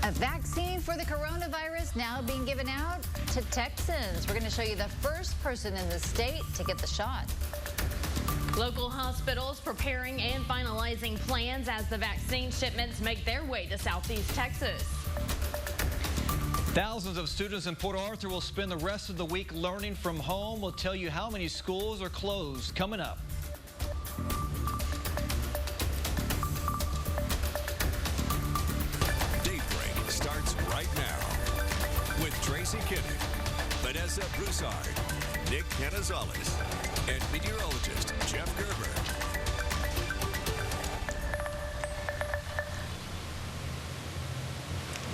A vaccine for the coronavirus now being given out to Texans. We're going to show you the first person in the state to get the shot. Local hospitals preparing and finalizing plans as the vaccine shipments make their way to Southeast Texas. Thousands of students in Port Arthur will spend the rest of the week learning from home. We'll tell you how many schools are closed coming up. Daybreak starts right now with Tracy Kinney, Vanessa Broussard, Nick Canizales, and meteorologist Jeff Gerber.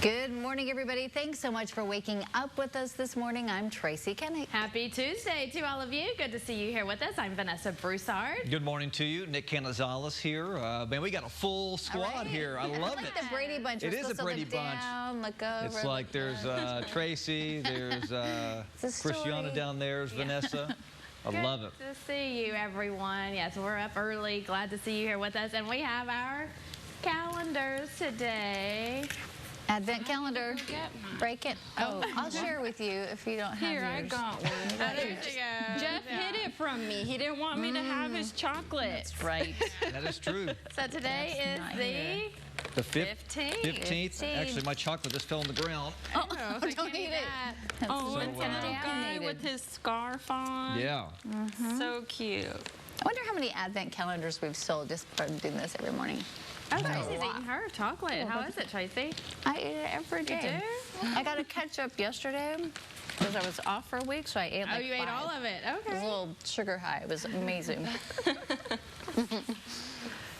Good morning, everybody. Thanks so much for waking up with us this morning. I'm Tracy Kinney. Happy Tuesday to all of you. Good to see you here with us. I'm Vanessa Broussard. Good morning to you. Nick Canizales here. Man, we got a full squad here. I love like it. The Brady Bunch. It is a Brady Bunch. Down, look over, it's like there's Tracy, there's Christiana down there, there's Vanessa. I love it. Good to see you, everyone. Yes, we're up early. Glad to see you here with us. And we have our calendars today. Advent calendar. Break it. Oh, I'll share with you if you don't have yours. I got one. There you go. Jeff hid it from me. He didn't want me to have his chocolate. That's right. That is true. So today is the 15th. 15th. Actually, my chocolate just fell on the ground. Oh, don't eat it. Oh, So, it's a little guy with his scarf on. Yeah. So cute. I wonder how many Advent calendars we've sold just from doing this every morning. Oh, Tracy's eating her chocolate. How is it, Tracy? I eat it every day. You do? I got to catch up yesterday because I was off for a week, so I ate like you ate all of it. It was Okay. a little sugar high. It was amazing.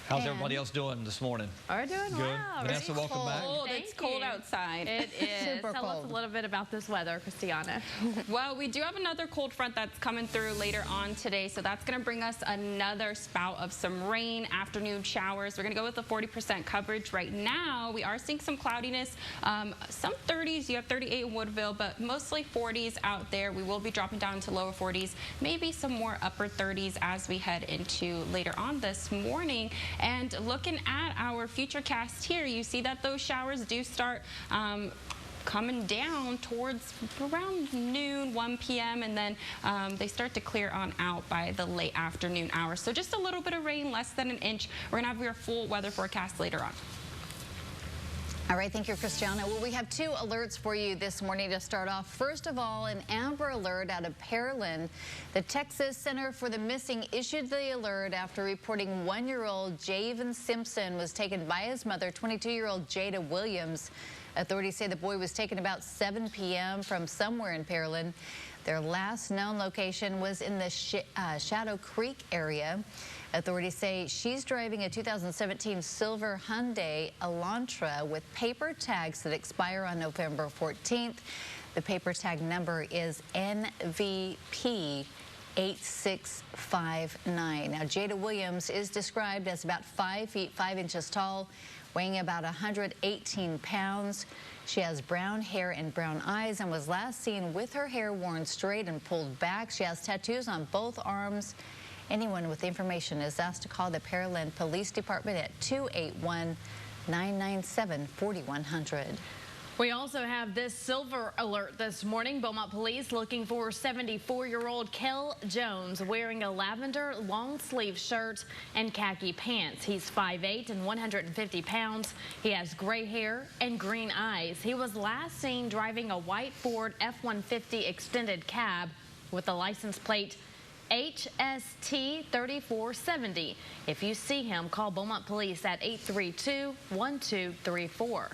How's everybody else doing this morning? We're doing Good. well. Vanessa, Really welcome back. Cold. Thank It's cold you. outside. It is. Super Tell us cold. a little bit about this weather, Christiana. Well, we do have another cold front that's coming through later on today, so that's going to bring us another spout of some rain, afternoon showers. We're going to go with a 40% coverage right now. We are seeing some cloudiness, some 30s. You have 38 in Woodville, but mostly 40s out there. We will be dropping down to lower 40s, maybe some more upper 30s as we head into later on this morning. And looking at our futurecast here, you see that those showers do start coming down towards around noon, 1 p.m., and then they start to clear on out by the late afternoon hours. So just a little bit of rain, less than an inch. We're going to have your full weather forecast later on. All right, thank you, Christiana. Well, we have two alerts for you this morning to start off. First of all, an Amber Alert out of Pearland. The Texas Center for the Missing issued the alert after reporting 1-year-old Javen Simpson was taken by his mother, 22-year-old Jada Williams. Authorities say the boy was taken about 7 p.m. from somewhere in Pearland. Their last known location was in the Shadow Creek area. Authorities say she's driving a 2017 silver Hyundai Elantra with paper tags that expire on November 14th. The paper tag number is NVP 8659. Now, Jada Williams is described as about 5 feet 5 inches tall, weighing about 118 pounds. She has brown hair and brown eyes and was last seen with her hair worn straight and pulled back. She has tattoos on both arms. Anyone with information is asked to call the Pearland Police Department at 281-997-4100. We also have this silver alert this morning. Beaumont Police looking for 74-year-old Kel Jones wearing a lavender long-sleeve shirt and khaki pants. He's 5'8" and 150 pounds. He has gray hair and green eyes. He was last seen driving a white Ford F-150 extended cab with the license plate HST 3470. If you see him, call Beaumont Police at 832-1234.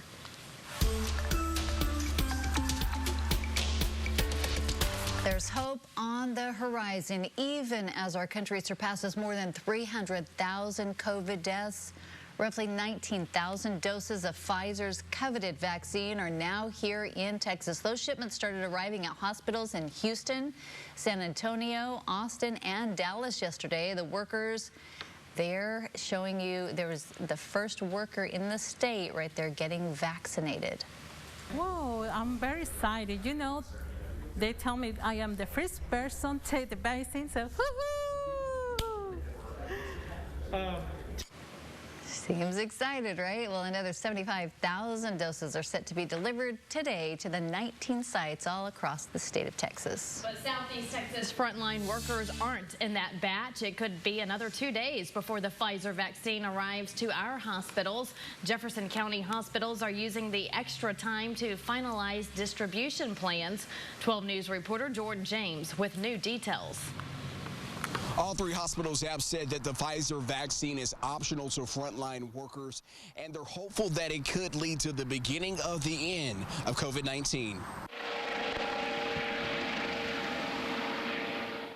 There's hope on the horizon, even as our country surpasses more than 300,000 COVID deaths. Roughly 19,000 doses of Pfizer's coveted vaccine are now here in Texas. Those shipments started arriving at hospitals in Houston, San Antonio, Austin, and Dallas yesterday. The workers there showing you there was the first worker in the state right there getting vaccinated. Whoa, I'm very excited. You know, they tell me I am the first person to take the vaccine, so woohoo! Seems excited, right? Well, another 75,000 doses are set to be delivered today to the 19 sites all across the state of Texas. But Southeast Texas frontline workers aren't in that batch. It could be another 2 days before the Pfizer vaccine arrives to our hospitals. Jefferson County hospitals are using the extra time to finalize distribution plans. 12 News reporter Jordan James with new details. All three hospitals have said that the Pfizer vaccine is optional to frontline workers, and they're hopeful that it could lead to the beginning of the end of COVID-19.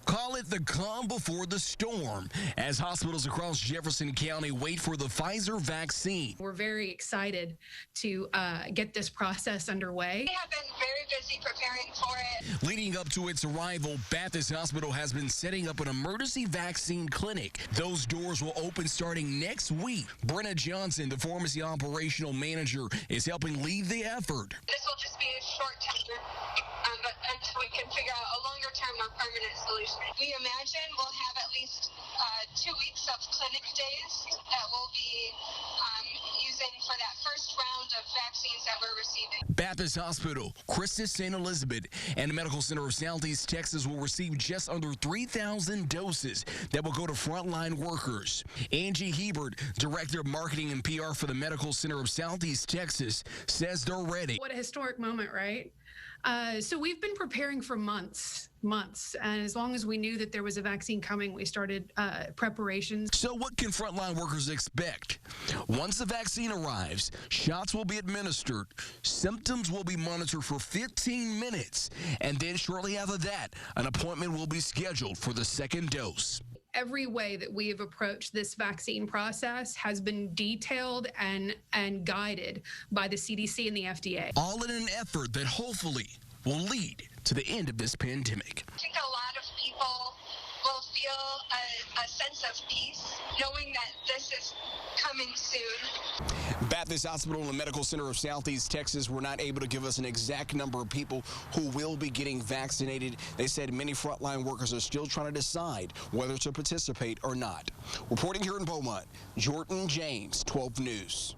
Call it the calm before the storm as hospitals across Jefferson County wait for the Pfizer vaccine. We're very excited to get this process underway. We have been very busy preparing for it. Leading up to its arrival, Baptist Hospital has been setting up an emergency vaccine clinic. Those doors will open starting next week. Brenna Johnson, the pharmacy operational manager, is helping lead the effort. This will just be a short time, but until we can figure out a longer term, more permanent solution. We imagine we'll have at least 2 weeks of clinic days that we'll be using for that first round of vaccines that we're receiving. Baptist Hospital, Christus St. Elizabeth, and the Medical Center of Southeast Texas will receive just under 3,000 doses that will go to frontline workers. Angie Hebert, Director of Marketing and PR for the Medical Center of Southeast Texas, says they're ready. What a historic moment, right? So we've been preparing for months, and as long as we knew that there was a vaccine coming, we started preparations. So what can frontline workers expect? Once the vaccine arrives, shots will be administered, symptoms will be monitored for 15 minutes, and then shortly after that, an appointment will be scheduled for the second dose. Every way that we have approached this vaccine process has been detailed and guided by the CDC and the FDA. All in an effort that hopefully will lead to the end of this pandemic. I think a lot of people will feel a sense of peace knowing that this is coming soon. Baptist Hospital and the Medical Center of Southeast Texas were not able to give us an exact number of people who will be getting vaccinated. They said many frontline workers are still trying to decide whether to participate or not. Reporting here in Beaumont, Jordan James, 12 News.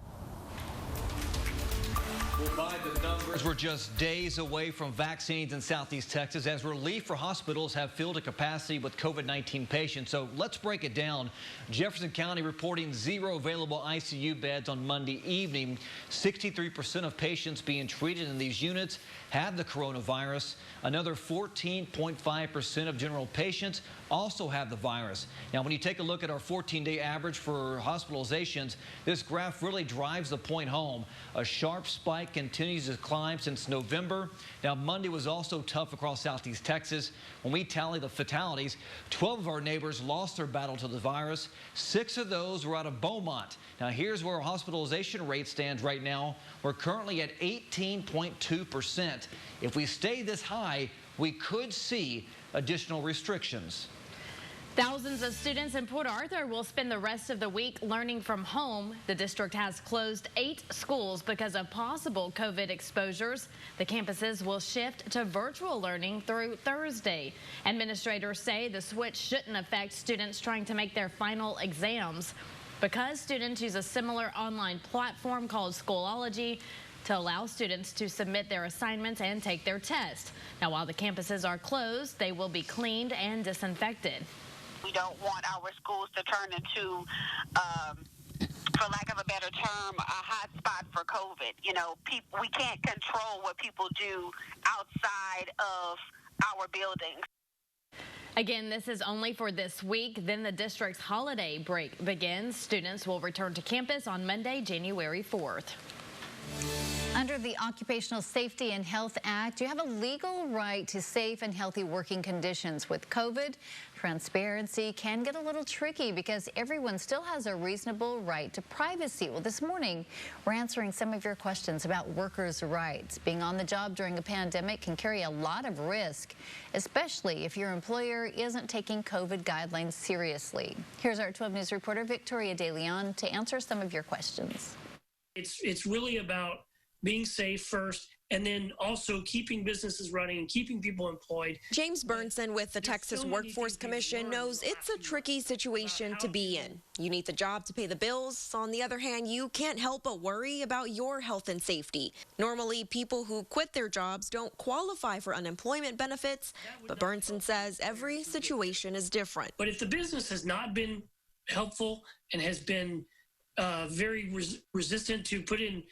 The numbers were just days away from vaccines in Southeast Texas as relief for hospitals have filled a capacity with COVID-19 patients. So let's break it down. Jefferson County reporting 0 available ICU beds on Monday evening. 63% of patients being treated in these units have the coronavirus. Another 14.5% of general patients also have the virus. Now, when you take a look at our 14-day average for hospitalizations, this graph really drives the point home. A sharp spike continues to climb since November. Now, Monday was also tough across Southeast Texas. When we tally the fatalities, 12 of our neighbors lost their battle to the virus. 6 of those were out of Beaumont. Now, here's where our hospitalization rate stands right now. We're currently at 18.2%. If we stay this high, we could see additional restrictions. Thousands of students in Port Arthur will spend the rest of the week learning from home. The district has closed 8 schools because of possible COVID exposures. The campuses will shift to virtual learning through Thursday. Administrators say the switch shouldn't affect students trying to make their final exams because students use a similar online platform called Schoology to allow students to submit their assignments and take their test. Now, while the campuses are closed, they will be cleaned and disinfected. We don't want our schools to turn into, for lack of a better term, a hot spot for COVID. You know, we can't control what people do outside of our buildings. Again, this is only for this week. Then the district's holiday break begins. Students will return to campus on Monday, January 4th. Under the Occupational Safety and Health Act, you have a legal right to safe and healthy working conditions. With COVID, transparency can get a little tricky because everyone still has a reasonable right to privacy. Well, this morning, we're answering some of your questions about workers' rights. Being on the job during a pandemic can carry a lot of risk, especially if your employer isn't taking COVID guidelines seriously. Here's our 12 News reporter, Victoria De Leon, to answer some of your questions. It's really about being safe first, and then also keeping businesses running and keeping people employed. James Burnson with the Texas Workforce Commission knows it's a tricky situation to be in. You need the job to pay the bills. On the other hand, you can't help but worry about your health and safety. Normally, people who quit their jobs don't qualify for unemployment benefits, but Burnson says every situation is different. But if the business has not been helpful and has been very resistant to put in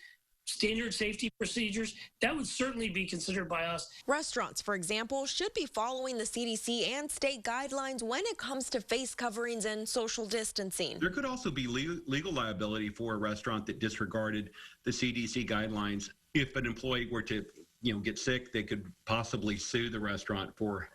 standard safety procedures, that would certainly be considered by us. Restaurants, for example, should be following the CDC and state guidelines when it comes to face coverings and social distancing. There could also be legal liability for a restaurant that disregarded the CDC guidelines. If an employee were to, get sick, they could possibly sue the restaurant for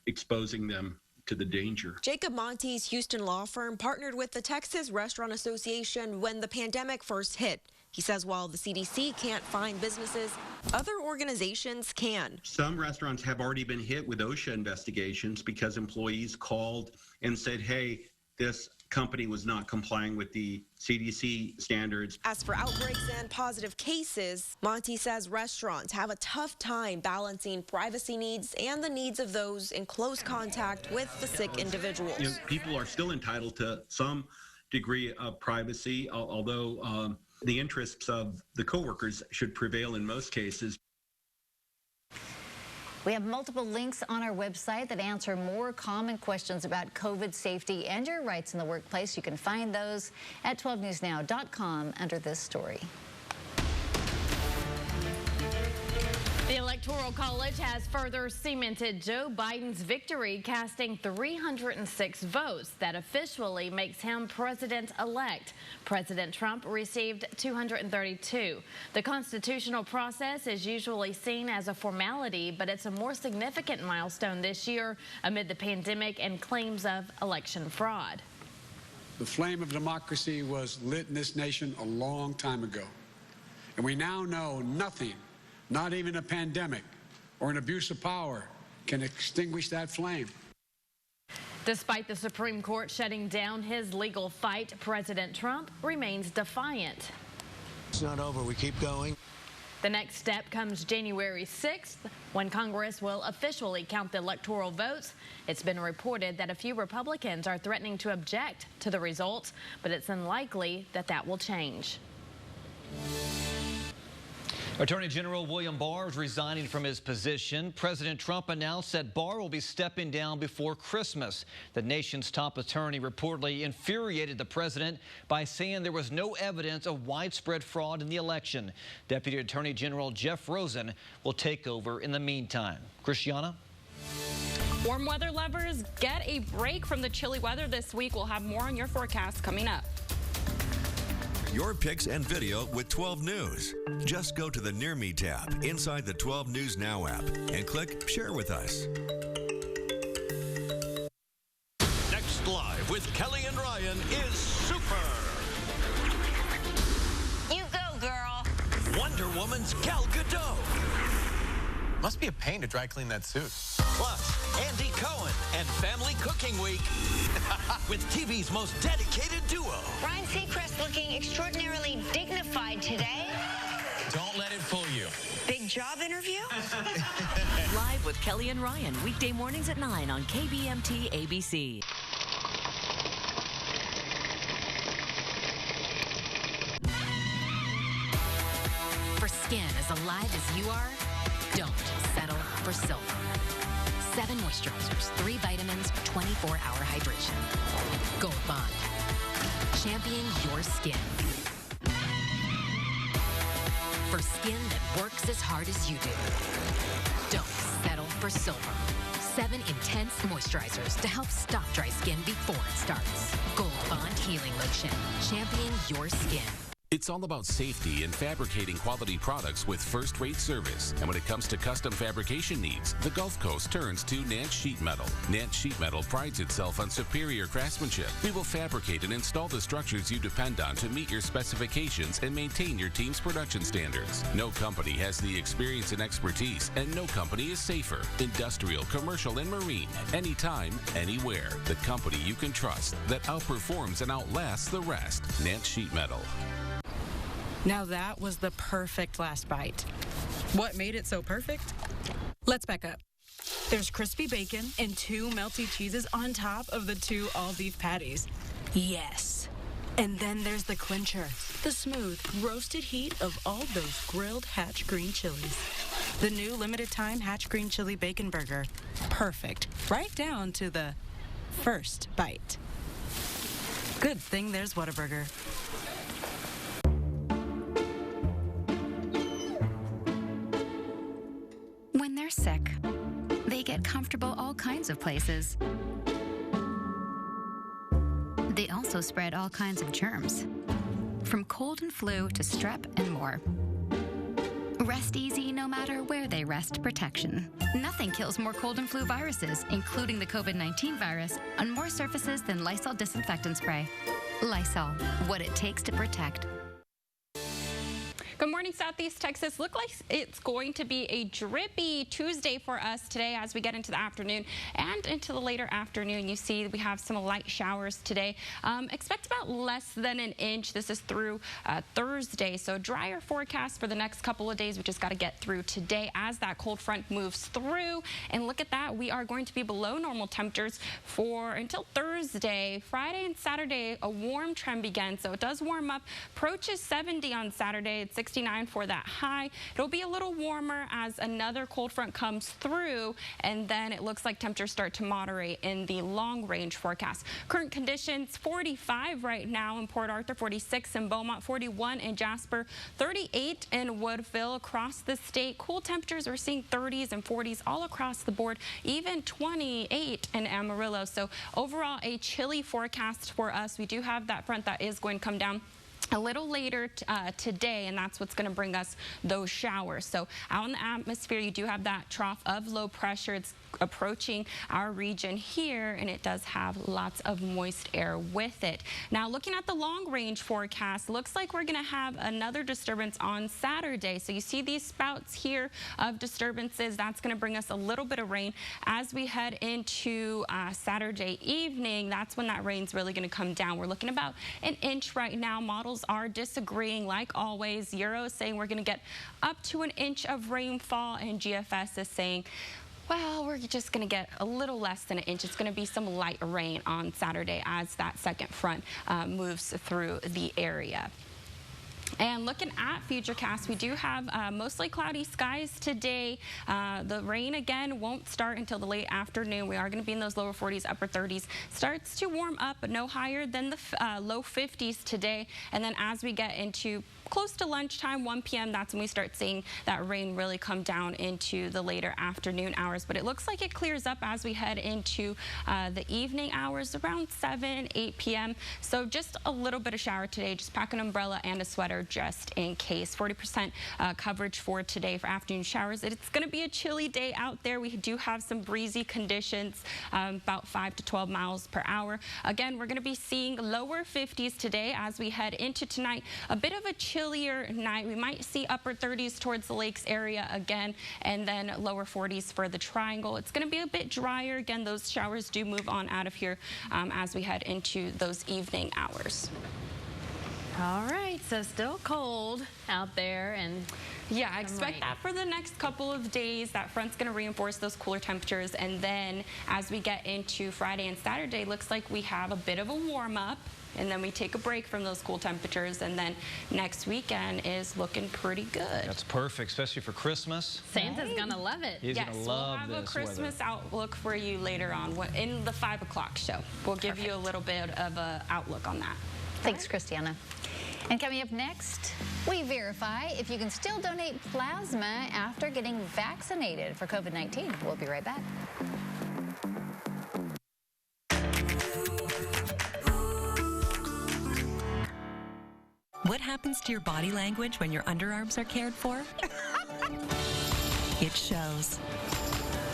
exposing them to the danger. Jacob Monte's Houston law firm partnered with the Texas Restaurant Association when the pandemic first hit. He says while the CDC can't find businesses, other organizations can. Some restaurants have already been hit with OSHA investigations because employees called and said, hey, this company was not complying with the CDC standards. As for outbreaks and positive cases, Monte says restaurants have a tough time balancing privacy needs and the needs of those in close contact with the sick individuals. People are still entitled to some degree of privacy, although the interests of the coworkers should prevail in most cases. We have multiple links on our website that answer more common questions about COVID safety and your rights in the workplace. You can find those at 12newsnow.com under this story. The Electoral College has further cemented Joe Biden's victory, casting 306 votes. That officially makes him president-elect. President Trump received 232. The constitutional process is usually seen as a formality, but it's a more significant milestone this year amid the pandemic and claims of election fraud. The flame of democracy was lit in this nation a long time ago, and we now know nothing, not even a pandemic or an abuse of power, can extinguish that flame. Despite the Supreme Court shutting down his legal fight, President Trump remains defiant. It's not over. We keep going. The next step comes January 6th, when Congress will officially count the electoral votes. It's been reported that a few Republicans are threatening to object to the results, but it's unlikely that that will change. Attorney General William Barr is resigning from his position. President Trump announced that Barr will be stepping down before Christmas. The nation's top attorney reportedly infuriated the president by saying there was no evidence of widespread fraud in the election. Deputy Attorney General Jeff Rosen will take over in the meantime. Christiana? Warm weather lovers, get a break from the chilly weather this week. We'll have more on your forecast coming up. Your picks and video with 12 News. Just go to the Near Me tab inside the 12 News Now app and click Share with Us. Next Live with Kelly and Ryan is super. You go, girl. Wonder Woman's Gal Gadot. Must be a pain to dry clean that suit. Plus, Andy Cohen and Family Cooking Week with TV's most dedicated duo. Ryan Seacrest looking extraordinarily dignified today. Don't let it fool you. Big job interview? Live with Kelly and Ryan, weekday mornings at 9 on KBMT ABC. For skin as alive as you are, don't settle for silver. 7 moisturizers, 3 vitamins, 24-hour hydration. Gold Bond. Champion your skin. For skin that works as hard as you do. Don't settle for silver. 7 intense moisturizers to help stop dry skin before it starts. Gold Bond Healing Lotion. Champion your skin. It's all about safety and fabricating quality products with first-rate service. And when it comes to custom fabrication needs, the Gulf Coast turns to Nance Sheet Metal. Nance Sheet Metal prides itself on superior craftsmanship. We will fabricate and install the structures you depend on to meet your specifications and maintain your team's production standards. No company has the experience and expertise, and no company is safer. Industrial, commercial, and marine. Anytime, anywhere. The company you can trust that outperforms and outlasts the rest. Nance Sheet Metal. Now that was the perfect last bite. What made it so perfect? Let's back up. There's crispy bacon and 2 melty cheeses on top of the 2 all-beef patties. Yes. And then there's the clincher, the smooth, roasted heat of all those grilled Hatch green chilies. The new limited-time Hatch green chili bacon burger. Perfect, right down to the first bite. Good thing there's Whataburger. When they're sick, they get comfortable all kinds of places. They also spread all kinds of germs, from cold and flu to strep and more. Rest easy no matter where they rest protection. Nothing kills more cold and flu viruses, including the COVID-19 virus, on more surfaces than Lysol disinfectant spray. Lysol, what it takes to protect. Good morning, Southeast Texas. Look like it's going to be a drippy Tuesday for us today as we get into the afternoon and into the later afternoon. You see we have some light showers today. Expect about less than an inch. This is through Thursday, so drier forecast for the next couple of days. We just got to get through today as that cold front moves through. And look at that. We are going to be below normal temperatures for until Thursday. Friday and Saturday, a warm trend begins, so it does warm up. Approaches 70 on Saturday. It's 69 for that high. It'll be a little warmer as another cold front comes through, and then it looks like temperatures start to moderate in the long range forecast. Current conditions, 45 right now in Port Arthur, 46 in Beaumont, 41 in Jasper, 38 in Woodville. Across the state, cool temperatures, we're seeing 30s and 40s all across the board, even 28 in Amarillo. So overall, a chilly forecast for us. We do have that front that is going to come down a little later today, and that's what's going to bring us those showers. So out in the atmosphere, you do have that trough of low pressure. It's approaching our region here, and it does have lots of moist air with it. Now, looking at the long range forecast, looks like we're going to have another disturbance on Saturday. So you see these spouts here of disturbances. That's going to bring us a little bit of rain as we head into Saturday evening. That's when that rain's really going to come down. We're looking about an inch right now. Models are disagreeing like always. Euro is saying we're going to get up to an inch of rainfall, and GFS is saying, well, we're just going to get a little less than an inch. It's going to be some light rain on Saturday as that second front moves through the area. And looking at Futurecast, we do have mostly cloudy skies today. The rain, again, won't start until the late afternoon. We are going to be in those lower 40s, upper 30s. Starts to warm up, but no higher than the low 50s today. And then as we get into close to lunchtime, 1 p.m., that's when we start seeing that rain really come down into the later afternoon hours. But it looks like it clears up as we head into the evening hours, around 7, 8 p.m. So just a little bit of shower today. Just pack an umbrella and a sweater just in case. 40% coverage for today for afternoon showers. It's going to be a chilly day out there. We do have some breezy conditions, about 5 to 12 miles per hour. Again, we're going to be seeing lower 50s today as we head into tonight. A bit of a chillier night. We might see upper 30s towards the lakes area again, and then lower 40s for the triangle. It's going to be a bit drier. Again, those showers do move on out of here as we head into those evening hours. All right, so still cold out there, and yeah, I expect that for the next couple of days. That front's going to reinforce those cooler temperatures, and then as we get into Friday and Saturday, looks like we have a bit of a warm up, and then we take a break from those cool temperatures, and then next weekend is looking pretty good. That's perfect, especially for Christmas. Santa's gonna love it. He's gonna love we'll have this a Christmas weather. outlook for you later on in the 5 o'clock show. We'll give you a little bit of an outlook on that. Thanks, Christiana. And coming up next, we verify if you can still donate plasma after getting vaccinated for COVID-19. We'll be right back. What happens to your body language when your underarms are cared for? It shows.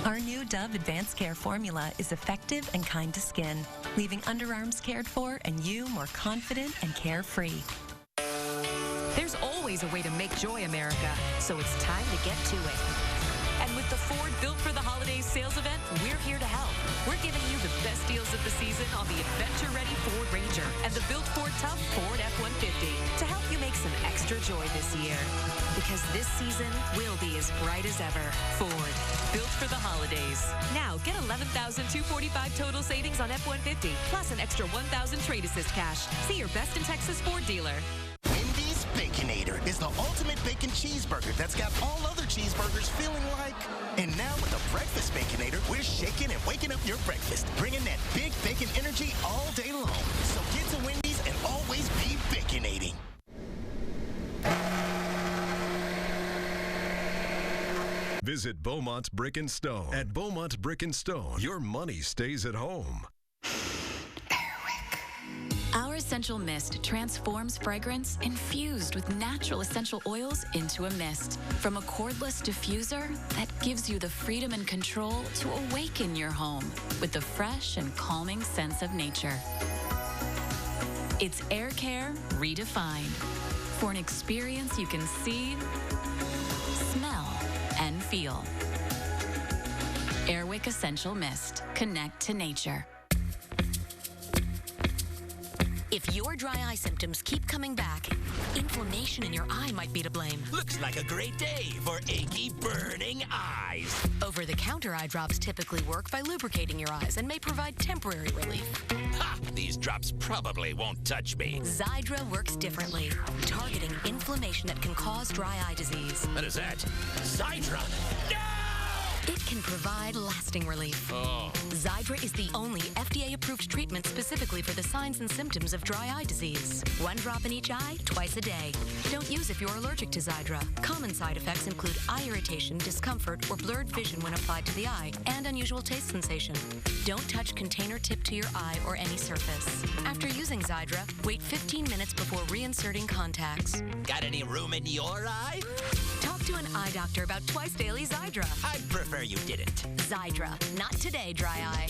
Our new Dove Advanced Care formula is effective and kind to skin, leaving underarms cared for and you more confident and carefree. There's always a way to make joy, America, so it's time to get to it. And with the Ford Built for the Holidays sales event, we're here to help. We're giving you the best deals of the season on the adventure-ready Ford Ranger and the Built Ford Tough Ford F-150 to help you make some extra joy this year. Because this season will be as bright as ever. Ford, built for the holidays. Now, get $11,245 total savings on F-150, plus an extra $1,000 trade assist cash. See your best in Texas Ford dealer. Wendy's Baconator is the ultimate bacon cheeseburger that's got all other cheeseburgers feeling like. And now with the Breakfast Baconator, we're shaking and waking up your breakfast, bringing that big bacon energy all day long. So get to Wendy's and always be baconating. Visit Beaumont's Brick and Stone. At Beaumont's Brick and Stone, your money stays at home. Our essential mist transforms fragrance infused with natural essential oils into a mist. From a cordless diffuser that gives you the freedom and control to awaken your home with the fresh and calming sense of nature. It's air care redefined for an experience you can see, smell, and feel. Airwick Essential Mist. Connect to nature. If your dry eye symptoms keep coming back, inflammation in your eye might be to blame. Looks like a great day for achy, burning eyes. Over-the-counter eye drops typically work by lubricating your eyes and may provide temporary relief. Ha! These drops probably won't touch me. Xiidra works differently, targeting inflammation that can cause dry eye disease. What is that? Xiidra? No! It can provide lasting relief. Oh. Xiidra is the only FDA-approved treatment specifically for the signs and symptoms of dry eye disease. 1 drop in each eye, twice a day. Don't use if you're allergic to Xiidra. Common side effects include eye irritation, discomfort, or blurred vision when applied to the eye, and unusual taste sensation. Don't touch container tip to your eye or any surface. After using Xiidra, wait 15 minutes before reinserting contacts. Got any room in your eye? Talk to an eye doctor about twice daily Xiidra. I'd prefer you didn't. Xiidra. Not today, dry eye.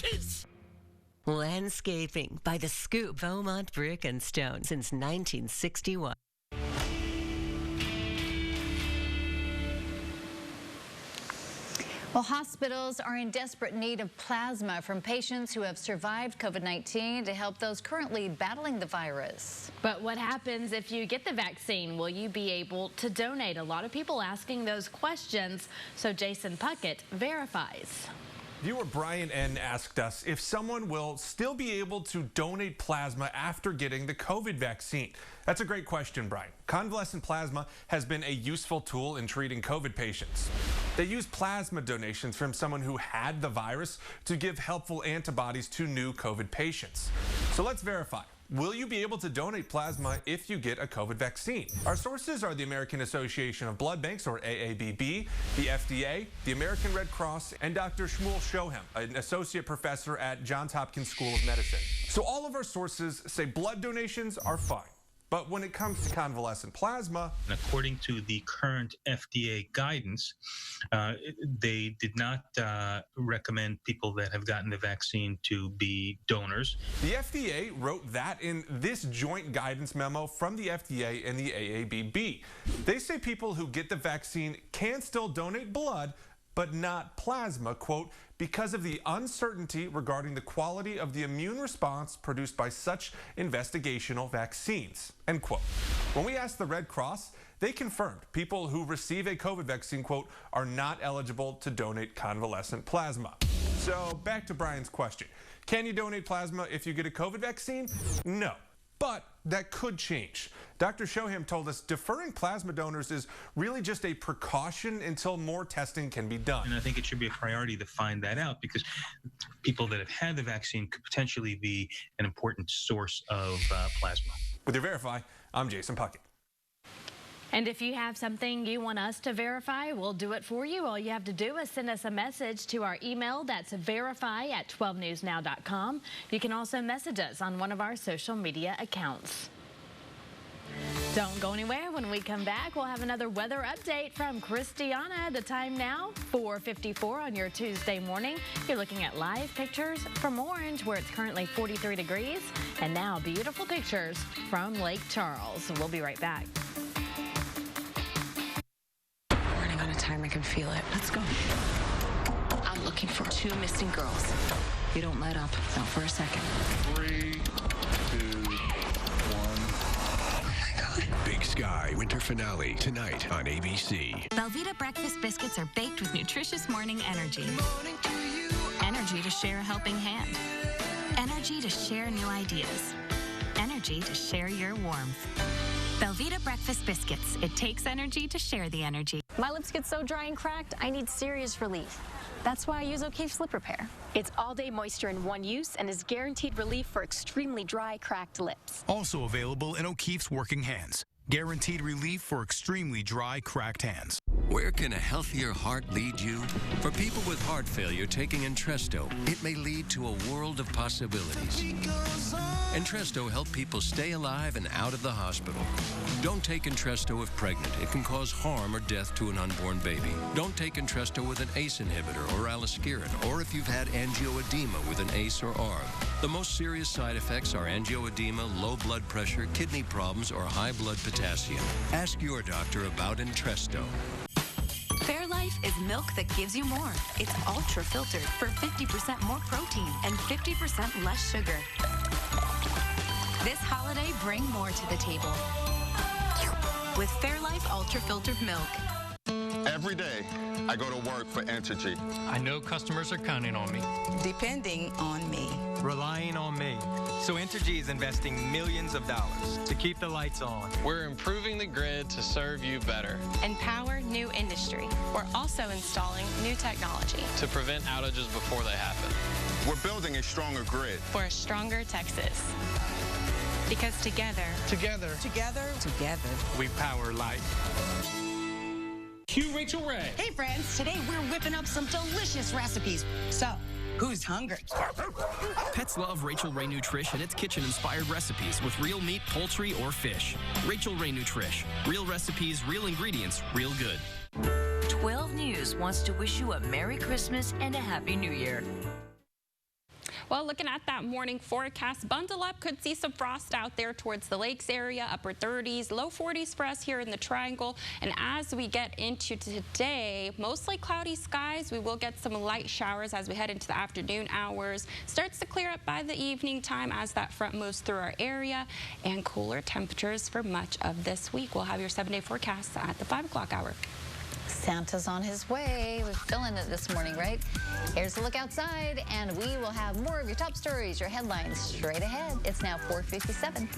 Landscaping by the Scoop, Beaumont Brick and Stone since 1961. Well, hospitals are in desperate need of plasma from patients who have survived COVID-19 to help those currently battling the virus. But what happens if you get the vaccine? Will you be able to donate? A lot of people asking those questions, so Jason Puckett verifies. Viewer Brian N. asked us if someone will still be able to donate plasma after getting the COVID vaccine. That's a great question, Brian. Convalescent plasma has been a useful tool in treating COVID patients. They use plasma donations from someone who had the virus to give helpful antibodies to new COVID patients. So let's verify. Will you be able to donate plasma if you get a COVID vaccine? Our sources are the American Association of Blood Banks, or AABB, the FDA, the American Red Cross, and Dr. Shmuel Shohem, an associate professor at Johns Hopkins School of Medicine. So all of our sources say blood donations are fine. But when it comes to convalescent plasma, according to the current FDA guidance, they did not recommend people that have gotten the vaccine to be donors. The FDA wrote that in this joint guidance memo from the FDA and the AABB. They say people who get the vaccine can still donate blood, but not plasma, quote, because of the uncertainty regarding the quality of the immune response produced by such investigational vaccines, end quote. When we asked the Red Cross, they confirmed people who receive a COVID vaccine, quote, are not eligible to donate convalescent plasma. So back to Brian's question. Can you donate plasma if you get a COVID vaccine? No. But that could change. Dr. Shohem told us deferring plasma donors is really just a precaution until more testing can be done. And I think it should be a priority to find that out, because people that have had the vaccine could potentially be an important source of plasma. With your Verify, I'm Jason Puckett. And if you have something you want us to verify, we'll do it for you. All you have to do is send us a message to our email. That's verify@12newsnow.com. You can also message us on one of our social media accounts. Don't go anywhere. When we come back, we'll have another weather update from Christiana. The time now, 4:54 on your Tuesday morning. You're looking at live pictures from Orange, where it's currently 43 degrees. And now beautiful pictures from Lake Charles. We'll be right back. Warning on a time I can feel it. Let's go. I'm looking for 2 missing girls. You don't let up, not for a second. 3, 2, 1. Big Sky Winter Finale tonight on ABC. Velveeta breakfast biscuits are baked with nutritious morning energy. Energy to share a helping hand. Energy to share new ideas. Energy to share your warmth. Velveeta breakfast biscuits. It takes energy to share the energy. My lips get so dry and cracked, I need serious relief. That's why I use O'Keefe's Lip Repair. It's all-day moisture in one use and is guaranteed relief for extremely dry, cracked lips. Also available in O'Keefe's Working Hands. Guaranteed relief for extremely dry, cracked hands. Where can a healthier heart lead you? For people with heart failure taking Entresto, it may lead to a world of possibilities. Entresto helps people stay alive and out of the hospital. Don't take Entresto if pregnant. It can cause harm or death to an unborn baby. Don't take Entresto with an ACE inhibitor or aliskiren, or if you've had angioedema with an ACE or ARB. The most serious side effects are angioedema, low blood pressure, kidney problems, or high blood potassium. Ask your doctor about Entresto. Fairlife is milk that gives you more. It's ultra filtered for 50% more protein and 50% less sugar. This holiday, bring more to the table with Fairlife ultra filtered milk. Every day, I go to work for Entergy. I know customers are counting on me. Depending on me. Relying on me. So Entergy is investing millions of dollars to keep the lights on. We're improving the grid to serve you better. And power new industry. We're also installing new technology to prevent outages before they happen. We're building a stronger grid. For a stronger Texas. Because together, we power life. Cue Rachel Ray. Hey friends, today we're whipping up some delicious recipes. So, who's hungry? Pets love Rachel Ray Nutrish and its kitchen-inspired recipes with real meat, poultry, or fish. Rachel Ray Nutrish. Real recipes, real ingredients, real good. 12 News wants to wish you a Merry Christmas and a Happy New Year. Well, looking at that morning forecast, bundle up. Could see some frost out there towards the lakes area, upper 30s, low 40s for us here in the Triangle. And as we get into today, mostly cloudy skies. We will get some light showers as we head into the afternoon hours. Starts to clear up by the evening time as that front moves through our area, and cooler temperatures for much of this week. We'll have your 7-day forecast at the 5 o'clock hour. Santa's on his way. We're feeling it this morning, right? Here's a look outside, and we will have more of your top stories, your headlines straight ahead. It's now 4:57.